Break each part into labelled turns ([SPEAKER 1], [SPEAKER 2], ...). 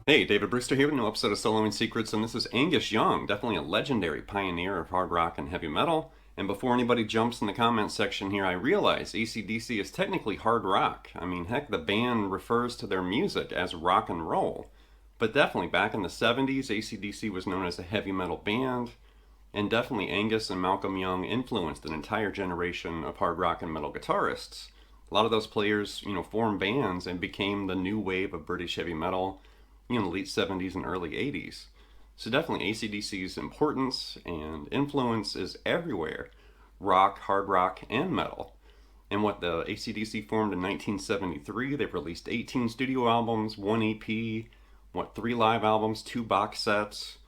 [SPEAKER 1] Hey, David Brewster here with a new episode of Soloing Secrets, and this is Angus Young, definitely a legendary pioneer of hard rock and heavy metal. And before anybody jumps in the comments section here, I realize ACDC is technically hard rock. I mean, heck, the band refers to their music as rock and roll. But definitely, back in the 70s, ACDC was known as a heavy metal band, and definitely Angus and Malcolm Young influenced an entire generation of hard rock and metal guitarists. A lot of those players, formed bands and became the new wave of British heavy metal, in the late 70s and early 80s. So definitely ACDC's importance and influence is everywhere. Rock, hard rock, and metal. And what the ACDC formed in 1973, they've released 18 studio albums, 1 EP, 3 live albums, 2 box sets.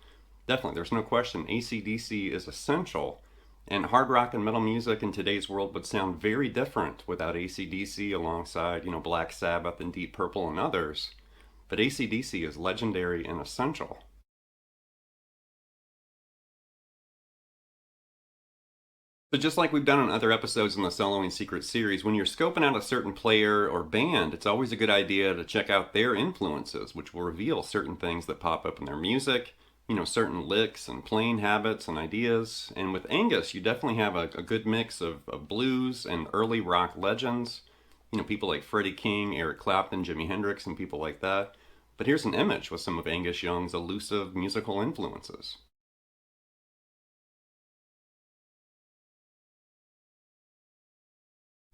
[SPEAKER 1] Definitely, there's no question, ACDC is essential. And hard rock and metal music in today's world would sound very different without ACDC alongside, Black Sabbath and Deep Purple and others. But ACDC is legendary and essential. But just like we've done in other episodes in the Soloing Secrets series, when you're scoping out a certain player or band, it's always a good idea to check out their influences, which will reveal certain things that pop up in their music, certain licks and playing habits and ideas. And with Angus, you definitely have a good mix of blues and early rock legends. People like Freddie King, Eric Clapton, Jimi Hendrix, and people like that. But here's an image with some of Angus Young's elusive musical influences.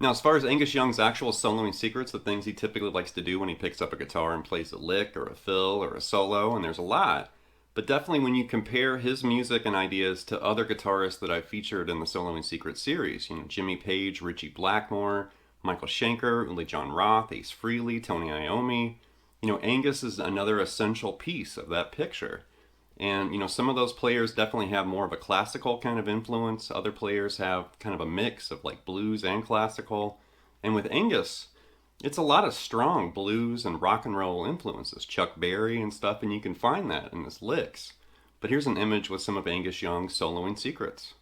[SPEAKER 1] Now, as far as Angus Young's actual soloing secrets, the things he typically likes to do when he picks up a guitar and plays a lick or a fill or a solo, and there's a lot. But definitely when you compare his music and ideas to other guitarists that I've featured in the Soloing Secrets series, Jimmy Page, Ritchie Blackmore, Michael Schenker, Uli John Roth, Ace Frehley, Tony Iommi. Angus is another essential piece of that picture. And, some of those players definitely have more of a classical kind of influence. Other players have kind of a mix of like blues and classical. And with Angus, it's a lot of strong blues and rock and roll influences, Chuck Berry and stuff, and you can find that in his licks. But here's an image with some of Angus Young's soloing secrets.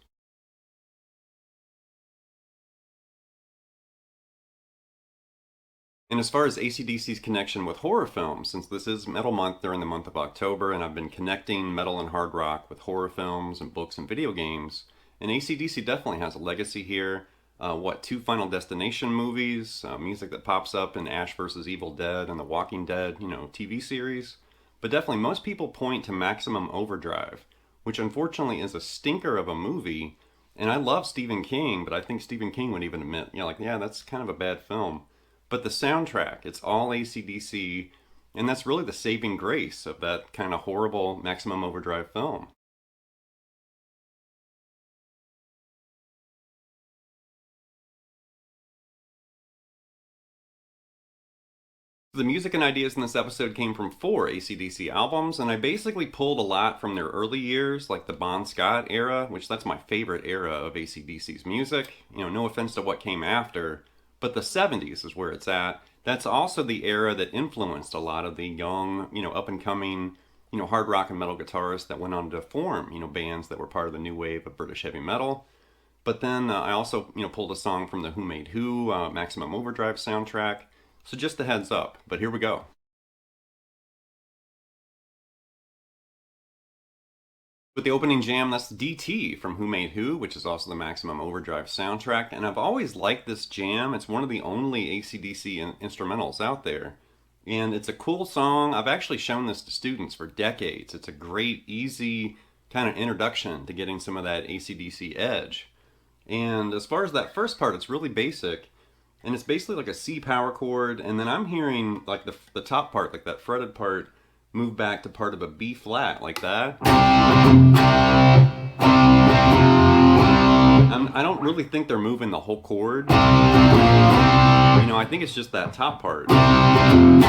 [SPEAKER 1] And as far as ACDC's connection with horror films, since this is Metal Month during the month of October, and I've been connecting metal and hard rock with horror films and books and video games, and ACDC definitely has a legacy here. 2 Final Destination movies, music that pops up in Ash vs. Evil Dead and The Walking Dead, TV series. But definitely most people point to Maximum Overdrive, which unfortunately is a stinker of a movie. And I love Stephen King, but I think Stephen King would even admit, that's kind of a bad film. But the soundtrack, it's all ACDC, and that's really the saving grace of that kind of horrible Maximum Overdrive film. The music and ideas in this episode came from 4 ACDC albums, and I basically pulled a lot from their early years, like the Bon Scott era, which that's my favorite era of ACDC's music. No offense to what came after, but the 70s is where it's at. That's also the era that influenced a lot of the young, up-and-coming, hard rock and metal guitarists that went on to form, bands that were part of the new wave of British heavy metal. But then I also, pulled a song from the Who Made Who, Maximum Overdrive soundtrack. So just a heads up, but here we go. With the opening jam, that's D.T. from Who Made Who, which is also the Maximum Overdrive soundtrack, and I've always liked this jam. It's one of the only ACDC instrumentals out there, and it's a cool song. I've actually shown this to students for decades. It's a great, easy kind of introduction to getting some of that ACDC edge. And as far as that first part, it's really basic, and it's basically like a C power chord, and then I'm hearing like the top part, like that fretted part, move back to part of a B flat, like that. I don't really think they're moving the whole chord. You know, I think it's just that top part. And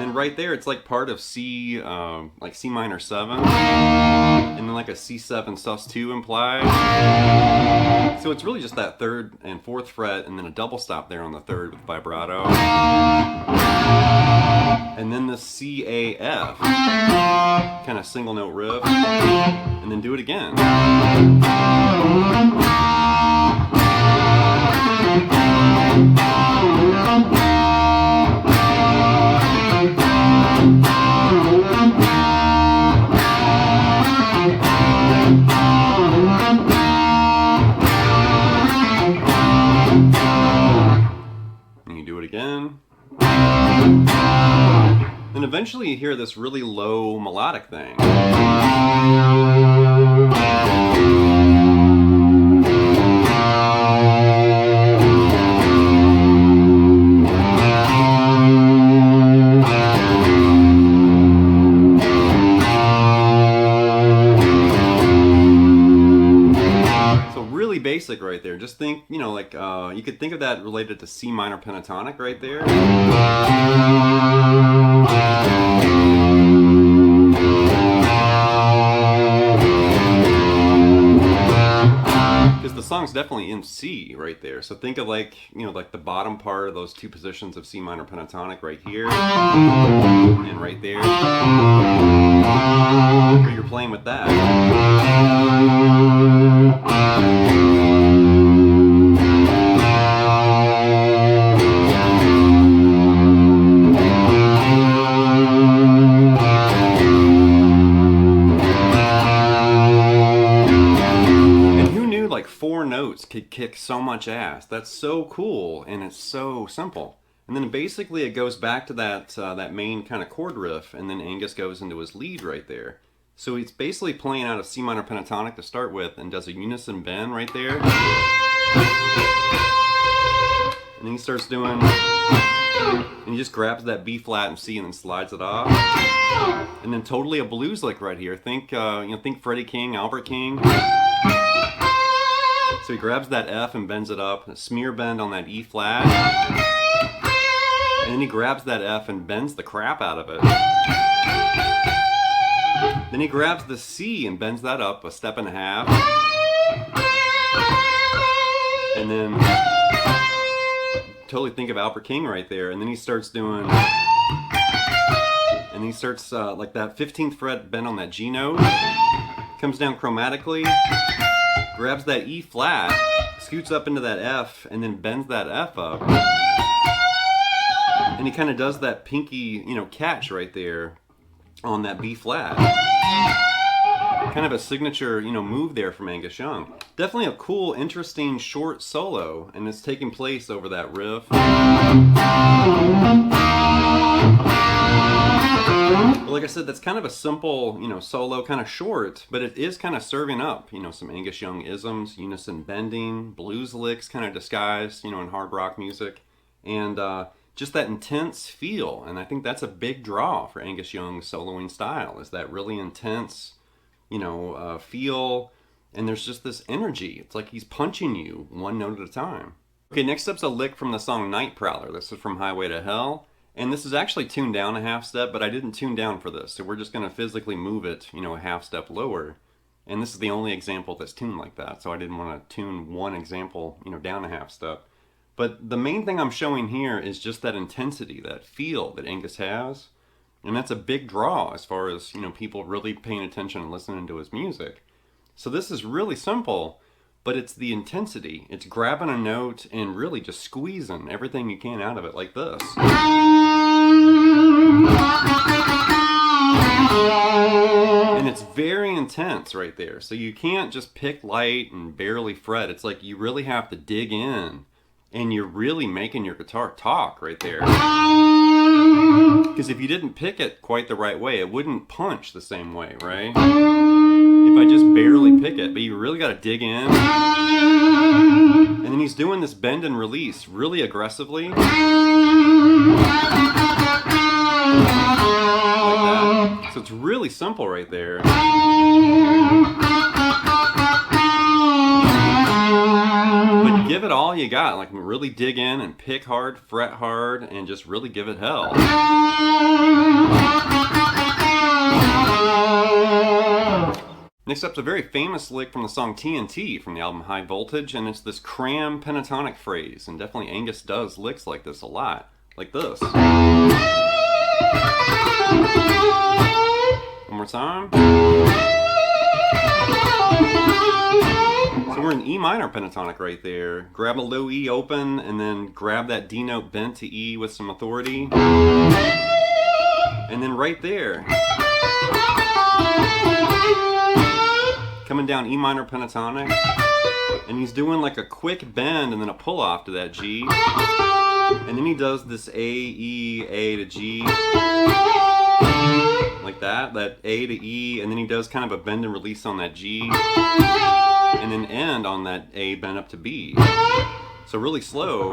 [SPEAKER 1] then right there, it's like part of C, like C minor 7. And then like a C7 sus2 implied. So it's really just that 3rd and 4th fret, and then a double stop there on the 3rd with vibrato. And then the C, A, F, kind of single note riff, and then do it again. And you do it again. Then eventually you hear this really low melodic thing. So really basic right there. Just think, you know, like you could think of that related to C minor pentatonic right there. Because the song's definitely in C right there. So think of like, you know, like the bottom part of those 2 positions of C minor pentatonic right here and right there. So you're playing with that. Like 4 notes could kick so much ass. That's so cool, and it's so simple. And then basically it goes back to that that main kind of chord riff, and then Angus goes into his lead right there. So he's basically playing out a C minor pentatonic to start with, and does a unison bend right there. And then he starts doing, and he just grabs that B flat and C and then slides it off. And then totally a blues lick right here. Think think Freddie King, Albert King. So he grabs that F and bends it up, a smear bend on that E flat, and then he grabs that F and bends the crap out of it. Then he grabs the C and bends that up a step and a half, and then totally think of Albert King right there. And then he starts doing, and he starts like that 15th fret bend on that G note, comes down chromatically, grabs that E flat, scoots up into that F, and then bends that F up. And he kind of does that pinky, you know, catch right there on that B flat. Kind of a signature, you know, move there from Angus Young. Definitely a cool, interesting, short solo, and it's taking place over that riff. But like I said, that's kind of a simple, you know, solo, kind of short, but it is kind of serving up, you know, some Angus Young isms, unison bending, blues licks kind of disguised, you know, in hard rock music, and just that intense feel. And I think that's a big draw for Angus Young's soloing style, is that really intense, you know, feel, and there's just this energy. It's like he's punching you one note at a time. Okay, next up's a lick from the song Night Prowler. This is from Highway to Hell. And this is actually tuned down a half step, but I didn't tune down for this. So we're just going to physically move it, you know, a half step lower. And this is the only example that's tuned like that. So I didn't want to tune one example, you know, down a half step. But the main thing I'm showing here is just that intensity, that feel that Angus has. And that's a big draw as far as, you know, people really paying attention and listening to his music. So this is really simple, but it's the intensity. It's grabbing a note and really just squeezing everything you can out of it like this. And it's very intense right there. So you can't just pick light and barely fret. It's like you really have to dig in. And you're really making your guitar talk right there. Because if you didn't pick it quite the right way, it wouldn't punch the same way, right? If I just barely pick it, but you really got to dig in. And then he's doing this bend and release really aggressively. Like that. So it's really simple right there. But give it all you got, like really dig in and pick hard, fret hard, and just really give it hell. Next up's a very famous lick from the song T.N.T. from the album High Voltage, and it's this cram pentatonic phrase, and definitely Angus does licks like this a lot, like this. One more time. So we're in E minor pentatonic right there. Grab a low E open and then grab that D note bent to E with some authority. And then right there, coming down E minor pentatonic, and he's doing like a quick bend and then a pull off to that G. And then he does this A, E, A to G. Like that A to E, and then he does kind of a bend and release on that G. And then end on that A bent up to B. So really slow.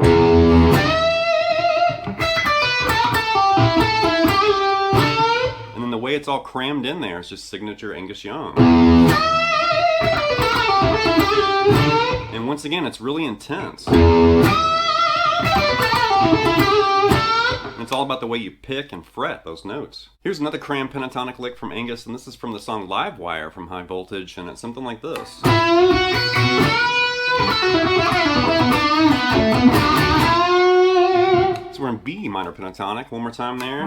[SPEAKER 1] And then the way it's all crammed in there is just signature Angus Young. And once again, it's really intense. It's all about the way you pick and fret those notes. Here's another cram pentatonic lick from Angus, and this is from the song Live Wire from High Voltage, and it's something like this. So we're in B minor pentatonic, one more time there.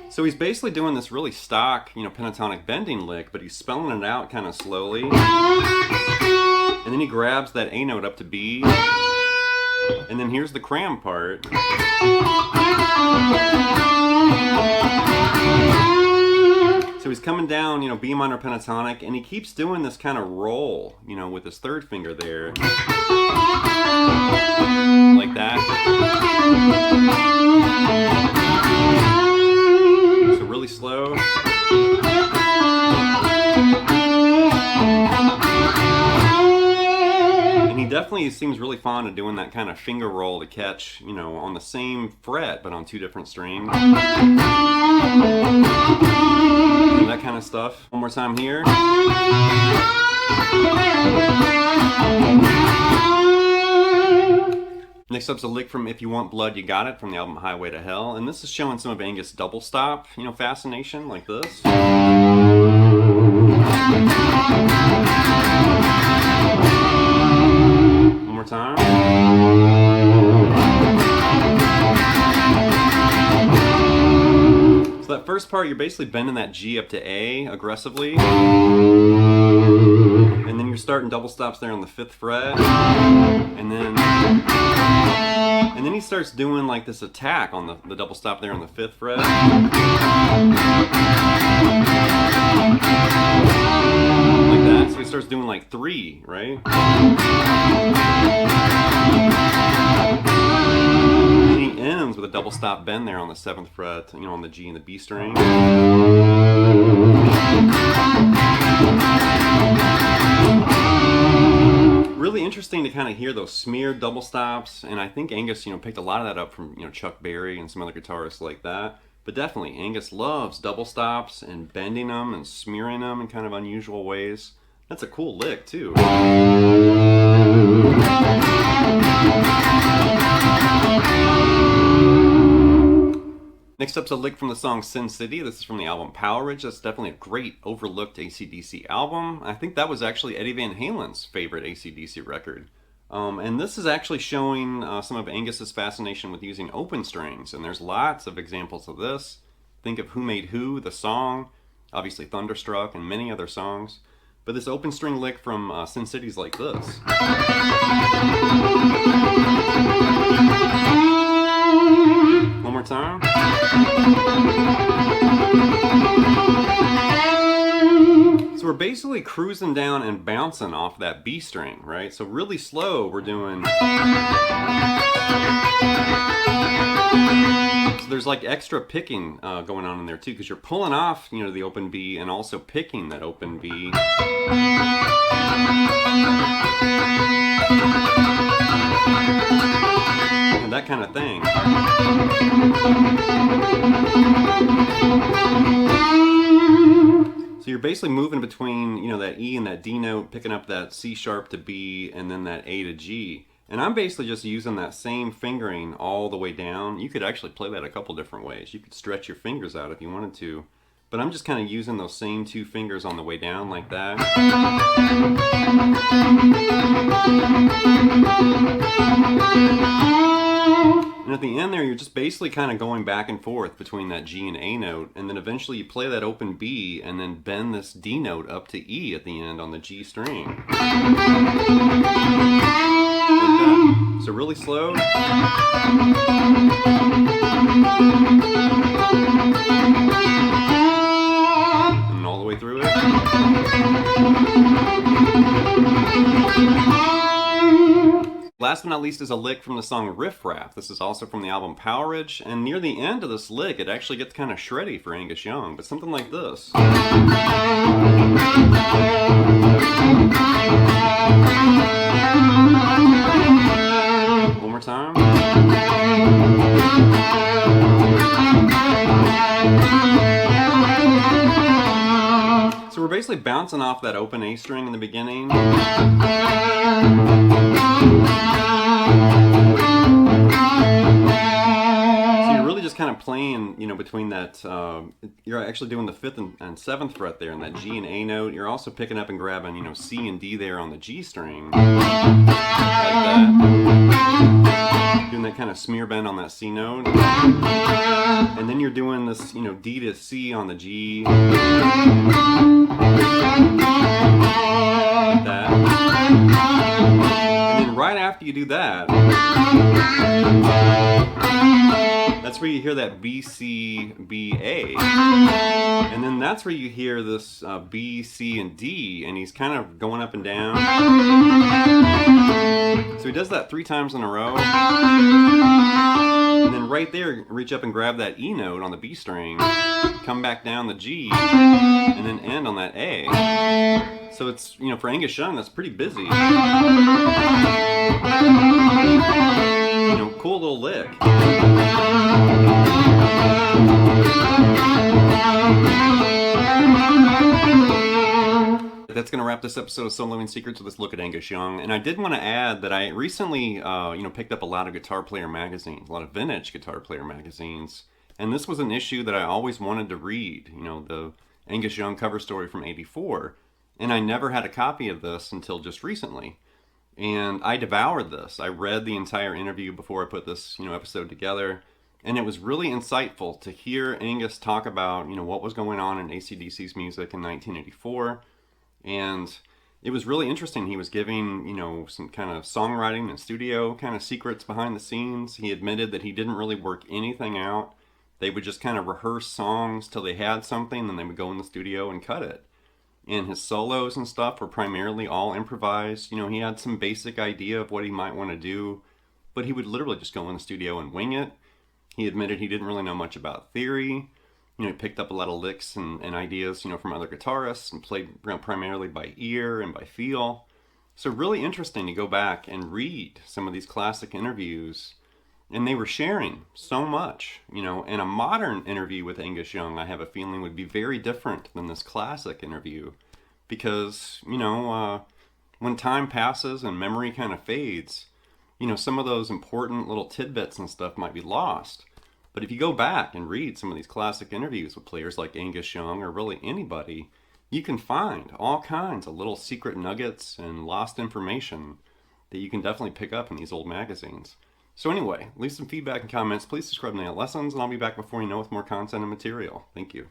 [SPEAKER 1] So he's basically doing this really stock, pentatonic bending lick, but he's spelling it out kind of slowly. And then he grabs that A note up to B. And then here's the cram part. So he's coming down, B minor pentatonic, and he keeps doing this kind of roll, with his third finger there. Like that. So really slow. Definitely seems really fond of doing that kind of finger roll to catch, on the same fret but on two different strings. That kind of stuff. One more time here. Next up's a lick from If You Want Blood, You Got It from the album Highway to Hell, and this is showing some of Angus' double stop, fascination like this. Time. So that first part, you're basically bending that G up to A aggressively, and then you're starting double stops there on the 5th fret, and then he starts doing like this attack on the double stop there on the 5th fret. Like that, so he starts doing like 3, right? And he ends with a double stop bend there on the 7th fret, on the G and the B string. Really interesting to kind of hear those smeared double stops, and I think Angus, picked a lot of that up from, Chuck Berry and some other guitarists like that. But definitely, Angus loves double stops and bending them and smearing them in kind of unusual ways. That's a cool lick, too. Next up's a lick from the song Sin City. This is from the album Powerage. That's definitely a great overlooked ACDC album. I think that was actually Eddie Van Halen's favorite ACDC record. And this is actually showing some of Angus's fascination with using open strings, and there's lots of examples of this. Think of Who Made Who, the song, obviously Thunderstruck, and many other songs. But this open string lick from Sin City's like this. One more more time. So we're basically cruising down and bouncing off that B string, right? So really slow, we're doing... So there's like extra picking going on in there too, because you're pulling off, you know, the open B and also picking that open B. And that kind of thing. So you're basically moving between, you know, that E and that D note, picking up that C sharp to B, and then that A to G. And I'm basically just using that same fingering all the way down. You could actually play that a couple different ways. You could stretch your fingers out if you wanted to. But I'm just kind of using those same two fingers on the way down like that. And at the end there, you're just basically kind of going back and forth between that G and A note, and then eventually you play that open B and then bend this D note up to E at the end on the G string. Like that. So really slow. And all the way through it. Last but not least is a lick from the song Riff Raff. This is also from the album Powerage, and near the end of this lick it actually gets kind of shreddy for Angus Young, but something like this. One more time. So we're basically bouncing off that open A string in the beginning. So you're really just kind of playing, you know, between that, you're actually doing the 5th and 7th fret there and that G and A note. You're also picking up and grabbing, you know, C and D there on the G string. Like that. Doing that kind of smear bend on that C note. And then you're doing this, you know, D to C on the G. Like that. And then right after you do that, that's where you hear that B, C, B, A. And then that's where you hear this B, C, and D, and he's kind of going up and down. So he does that 3 times in a row. And then right there, reach up and grab that E note on the B string, come back down the G, and then end on that A. So it's, you know, for Angus Young, that's pretty busy. You know, cool little lick. That's going to wrap this episode of Soloing Secrets with this look at Angus Young. And I did want to add that I recently, you know, picked up a lot of guitar player magazines, a lot of vintage guitar player magazines. And this was an issue that I always wanted to read, you know, the Angus Young cover story from '84. And I never had a copy of this until just recently. And I devoured this. I read the entire interview before I put this, you know, episode together. And it was really insightful to hear Angus talk about, you know, what was going on in ACDC's music in 1984. And it was really interesting. He was giving, you know, some kind of songwriting and studio kind of secrets behind the scenes. He admitted that he didn't really work anything out. They would just kind of rehearse songs till they had something, then they would go in the studio and cut it. And his solos and stuff were primarily all improvised. You know, he had some basic idea of what he might want to do, but he would literally just go in the studio and wing it. He admitted he didn't really know much about theory. You know, he picked up a lot of licks and ideas, you know, from other guitarists and played, you know, primarily by ear and by feel. So really interesting to go back and read some of these classic interviews. And they were sharing so much, you know, and a modern interview with Angus Young, I have a feeling, would be very different than this classic interview. Because, you know, when time passes and memory kind of fades, you know, some of those important little tidbits and stuff might be lost. But if you go back and read some of these classic interviews with players like Angus Young or really anybody, you can find all kinds of little secret nuggets and lost information that you can definitely pick up in these old magazines. So anyway, leave some feedback and comments. Please subscribe to Nail Lessons, and I'll be back before you know with more content and material. Thank you.